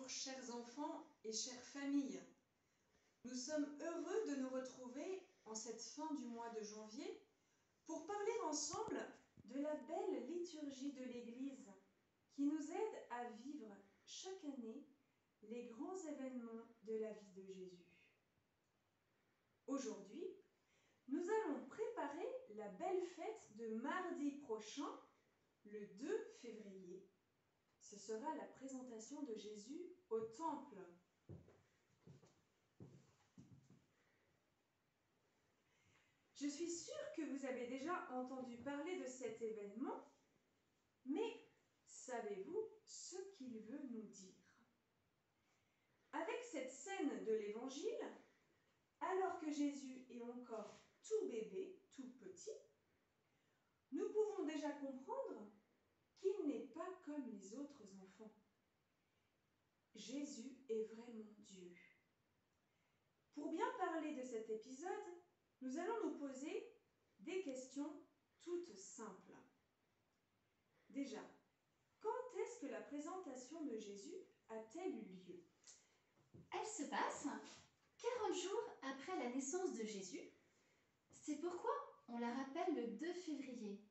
Bonjour chers enfants et chères familles. Nous sommes heureux de nous retrouver en cette fin du mois de janvier pour parler ensemble de la belle liturgie de l'Église qui nous aide à vivre chaque année les grands événements de la vie de Jésus. Aujourd'hui, nous allons préparer la belle fête de mardi prochain, le 2 février. Ce sera la présentation de Jésus au temple. Je suis sûre que vous avez déjà entendu parler de cet événement, mais savez-vous ce qu'il veut nous dire? Avec cette scène de l'Évangile, alors que Jésus est encore tout bébé, tout petit, nous pouvons déjà comprendre qu'il n'est pas comme les autres enfants. Jésus est vraiment Dieu. Pour bien parler de cet épisode, nous allons nous poser des questions toutes simples. Déjà, quand est-ce que la présentation de Jésus a-t-elle eu lieu? Elle se passe 40 jours après la naissance de Jésus. C'est pourquoi on la rappelle le 2 février,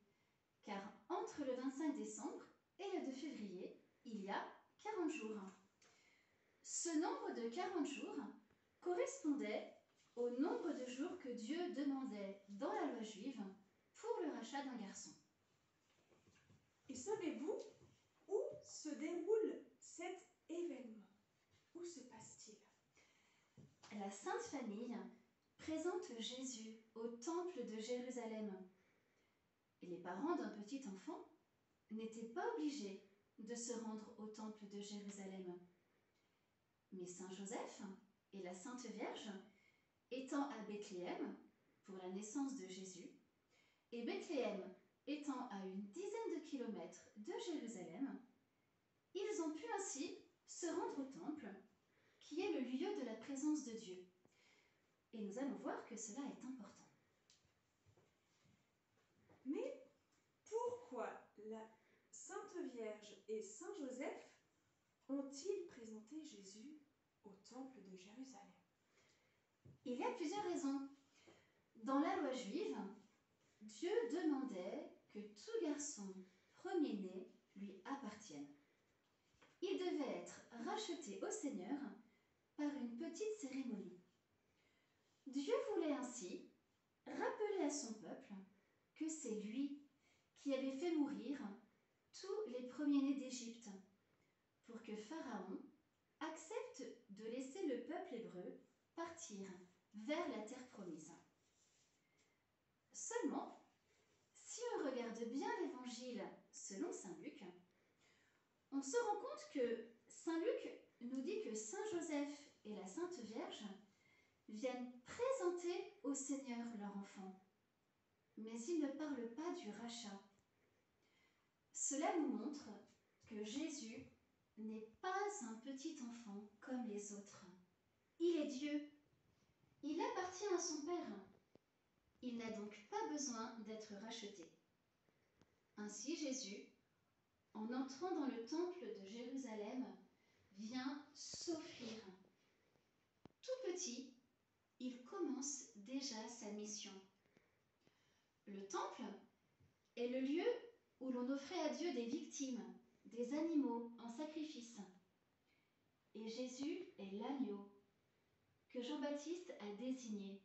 car entre le 25 décembre et le 2 février, il y a 40 jours. Ce nombre de 40 jours correspondait au nombre de jours que Dieu demandait dans la loi juive pour le rachat d'un garçon. Et savez-vous où se déroule cet événement? Où se passe-t-il? La Sainte Famille présente Jésus au temple de Jérusalem. Et les parents d'un petit enfant n'étaient pas obligés de se rendre au temple de Jérusalem. Mais Saint Joseph et la Sainte Vierge étant à Bethléem pour la naissance de Jésus, et Bethléem étant à une dizaine de kilomètres de Jérusalem, ils ont pu ainsi se rendre au temple, qui est le lieu de la présence de Dieu. Et nous allons voir que cela est important. Mais pourquoi la Sainte Vierge et Saint Joseph ont-ils présenté Jésus au temple de Jérusalem? Il y a plusieurs raisons. Dans la loi juive, Dieu demandait que tout garçon premier-né lui appartienne. Il devait être racheté au Seigneur par une petite cérémonie. Dieu voulait ainsi rappeler à son peuple que c'est lui qui avait fait mourir tous les premiers-nés d'Égypte pour que Pharaon accepte de laisser le peuple hébreu partir vers la terre promise. Seulement, si on regarde bien l'Évangile selon saint Luc, on se rend compte que saint Luc nous dit que saint Joseph et la Sainte Vierge viennent présenter au Seigneur leur enfant, mais ils ne parlent pas du rachat. Cela nous montre que Jésus n'est pas un petit enfant comme les autres. Il est Dieu. Il appartient à son Père. Il n'a donc pas besoin d'être racheté. Ainsi Jésus, en entrant dans le temple de Jérusalem, vient s'offrir. Tout petit, il commence déjà sa mission. Le temple est le lieu où l'on offrait à Dieu des victimes, des animaux en sacrifice. Et Jésus est l'agneau que Jean-Baptiste a désigné.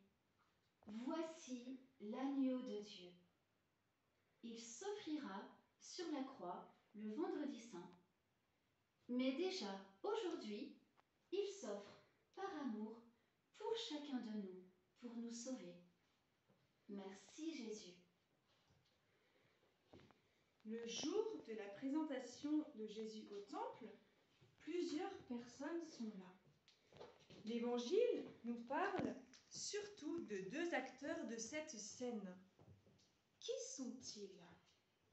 Voici l'agneau de Dieu. Il s'offrira sur la croix le vendredi saint. Mais déjà, aujourd'hui, il s'offre par amour pour chacun de nous, pour nous sauver. Merci Jésus. Le jour de la présentation de Jésus au temple, plusieurs personnes sont là. L'Évangile nous parle surtout de deux acteurs de cette scène. Qui sont-ils?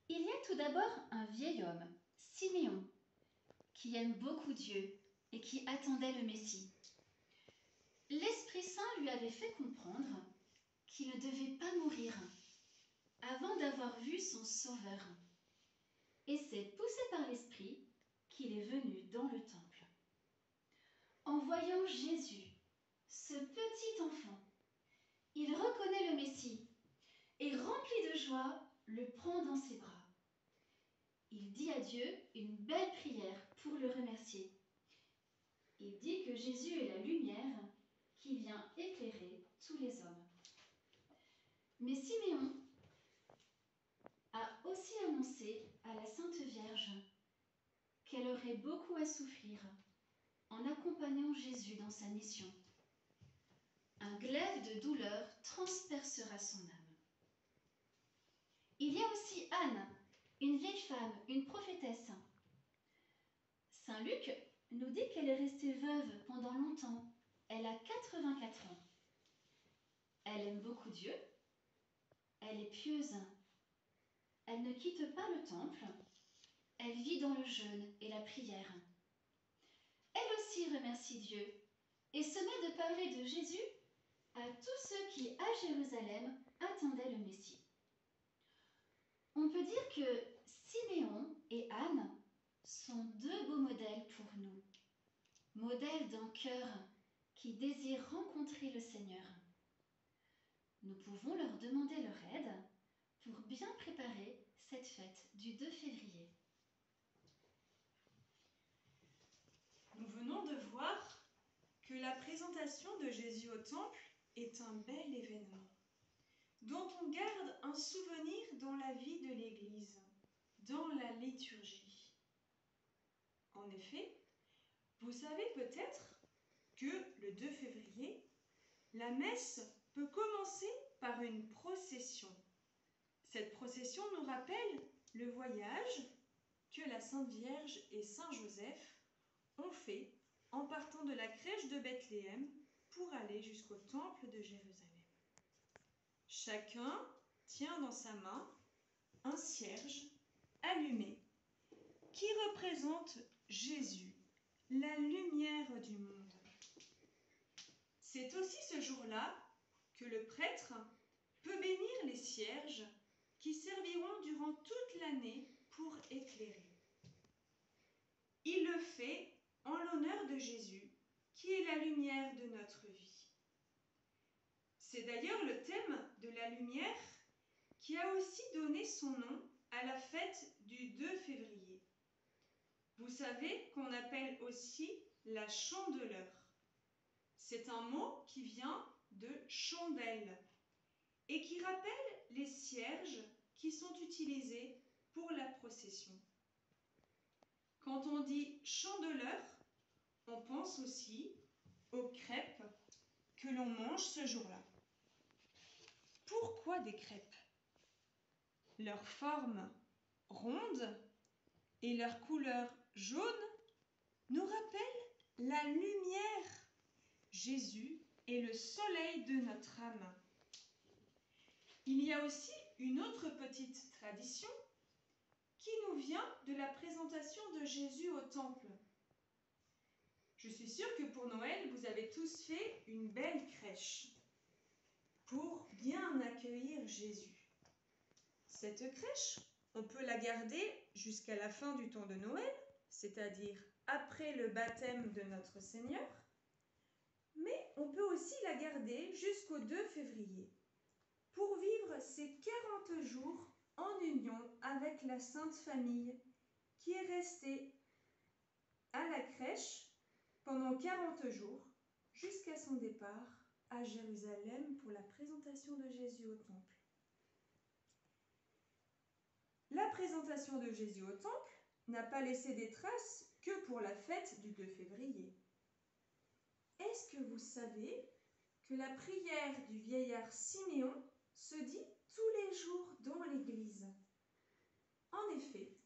Il y a tout d'abord un vieil homme, Siméon, qui aime beaucoup Dieu et qui attendait le Messie. L'Esprit Saint lui avait fait comprendre qu'il ne devait pas mourir avant d'avoir vu son Sauveur. Et c'est poussé par l'Esprit qu'il est venu dans le temple. voyant Jésus, ce petit enfant, il reconnaît le Messie et, rempli de joie, le prend dans ses bras. Il dit à Dieu une belle prière pour le remercier. Il dit que Jésus est la lumière qui vient éclairer tous les hommes. Mais Siméon a aussi annoncé à la Sainte Vierge qu'elle aurait beaucoup à souffrir en accompagnant Jésus dans sa mission. Un glaive de douleur transpercera son âme. Il y a aussi Anne, une vieille femme, une prophétesse. Saint Luc nous dit qu'elle est restée veuve pendant longtemps. Elle a 84 ans. Elle aime beaucoup Dieu. Elle est pieuse. Elle ne quitte pas le temple. Elle vit dans le jeûne et la prière. Elle aussi remercie Dieu et se met de parler de Jésus à tous ceux qui, à Jérusalem, attendaient le Messie. On peut dire que Siméon et Anne sont deux beaux modèles pour nous. Modèles d'un cœur qui désire rencontrer le Seigneur. Nous pouvons leur demander leur aide pour bien préparer cette fête du 2 février. Nous venons de voir que la présentation de Jésus au temple est un bel événement, dont on garde un souvenir dans la vie de l'Église, dans la liturgie. En effet, vous savez peut-être que le 2 février, la messe peut commencer par une procession. Cette procession nous rappelle le voyage que la Sainte Vierge et Saint Joseph ont fait en partant de la crèche de Bethléem pour aller jusqu'au temple de Jérusalem. Chacun tient dans sa main un cierge allumé qui représente Jésus, la lumière du monde. C'est aussi ce jour-là que le prêtre peut bénir les cierges qui serviront durant toute l'année pour éclairer. Il le fait en l'honneur de Jésus, qui est la lumière de notre vie. C'est d'ailleurs le thème de la lumière qui a aussi donné son nom à la fête du 2 février. Vous savez qu'on appelle aussi la chandeleur. C'est un mot qui vient de chandelle et qui rappelle les cierges qui sont utilisés pour la procession. Quand on dit chandeleur, on pense aussi aux crêpes que l'on mange ce jour-là. Pourquoi des crêpes? Leur forme ronde et leur couleur jaune nous rappellent la lumière. Jésus est le soleil de notre âme. Il y a aussi une autre petite tradition qui nous vient de la présentation de Jésus au temple. Je suis sûre que pour Noël, vous avez tous fait une belle crèche pour bien accueillir Jésus. Cette crèche, on peut la garder jusqu'à la fin du temps de Noël, c'est-à-dire après le baptême de notre Seigneur, mais on peut aussi la garder jusqu'au 2 février pour vivre ces 40 jours en union avec la Sainte Famille qui est restée à la crèche pendant 40 jours jusqu'à son départ à Jérusalem pour la présentation de Jésus au temple. La présentation de Jésus au temple n'a pas laissé des traces que pour la fête du 2 février. Est-ce que vous savez que la prière du vieillard Siméon se dit tous les jours dans l'église? En effet,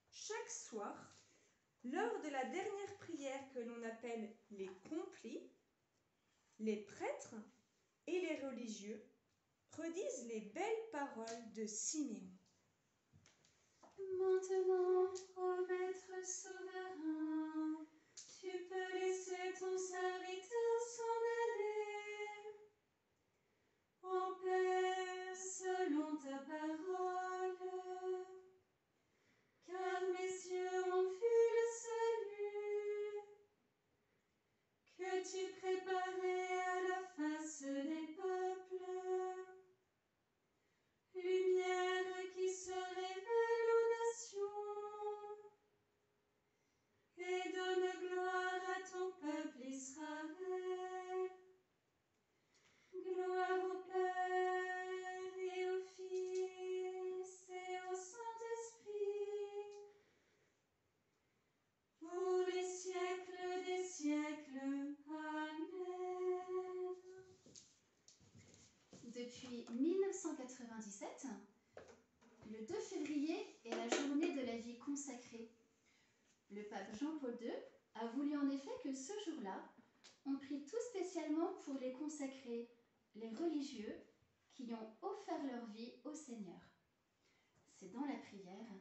chaque soir, lors de la dernière prière que l'on appelle les complis, les prêtres et les religieux redisent les belles paroles de Siméon. Maintenant, ô Maître souverain, tu peux laisser ton serviteur s'en aller en paix selon ta parole, car mes cieux ont vu le salut que donne gloire à ton peuple Israël. Gloire au Père et au Fils et au Saint-Esprit, pour les siècles des siècles. Amen. Depuis 1997, le 2 février est la journée de la vie consacrée. Le pape Jean-Paul II a voulu en effet que ce jour-là, on prie tout spécialement pour les consacrés, les religieux qui ont offert leur vie au Seigneur. C'est dans la prière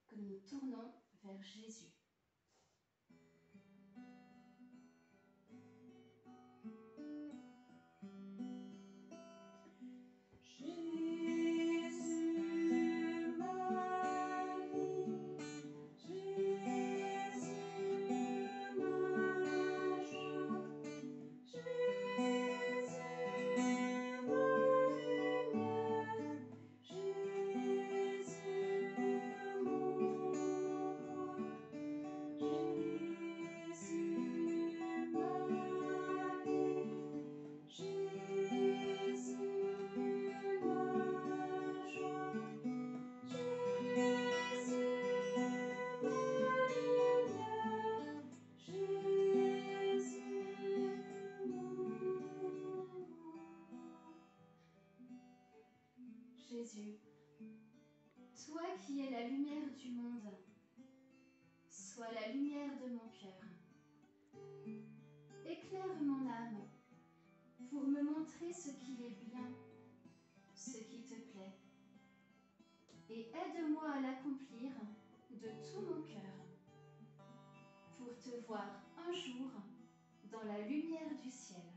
que nous nous tournons vers Jésus. Jésus, toi qui es la lumière du monde, sois la lumière de mon cœur. Éclaire mon âme pour me montrer ce qui est bien, ce qui te plaît, et aide-moi à l'accomplir de tout mon cœur, pour te voir un jour dans la lumière du ciel.